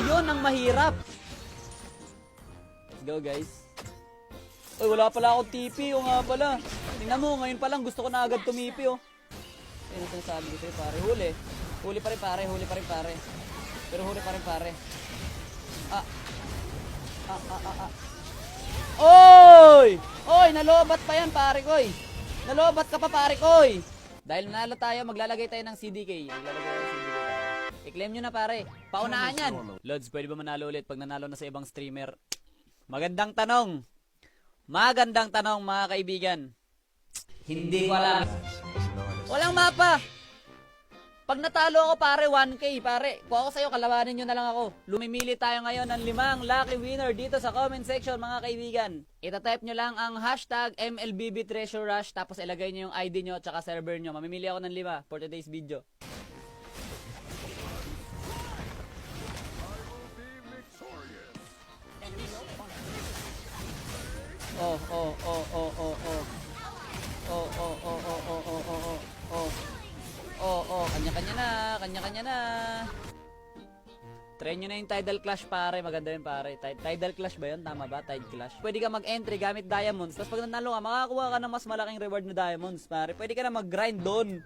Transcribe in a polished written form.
yun ang mahirap. Let's go, guys. Uy, wala pala akong TP, o nga pala. Tingnan mo, ngayon pa lang gusto ko na agad tumipi, oh. Ayun, sinasabi ko sa'yo, pare. Huli. Huli pa rin, pare. Huli pa rin, pare. Pero huli pa rin, pare. Oy! Oy, nalobat pa yan, pare ko, eh. Nalobat ka pa, pare ko, eh. Dahil nanalo tayo, maglalagay tayo ng CDK. Maglalagay tayo ng CDK. I-claim nyo na, pare. Paunahan yan. Lods, pwede ba manalo ulit pag nanalo na sa ibang streamer? Magandang tanong. Magandang tanong, mga kaibigan. Hindi ko alam. Walang mapa. Pag natalo ako, pare, 1K, pare. Kung ako sa'yo, kalabanin nyo na lang ako. Lumimili tayo ngayon ng 5 lucky winner dito sa comment section, mga kaibigan. Itatype nyo lang ang hashtag MLBB Treasure Rush, tapos ilagay nyo yung ID nyo at saka server nyo. Mamimili ako ng 5 for today's video. Kanya-kanya na. Try nyo na yung Tidal Clash, pare. Maganda yun, pare. Tidal Clash ba yun? Tama ba? Tide Clash. Pwede ka mag-entry gamit diamonds. Tapos pag nanalo ka, makakuha ka ng mas malaking reward na diamonds, pare. Pwede ka na mag-grind doon.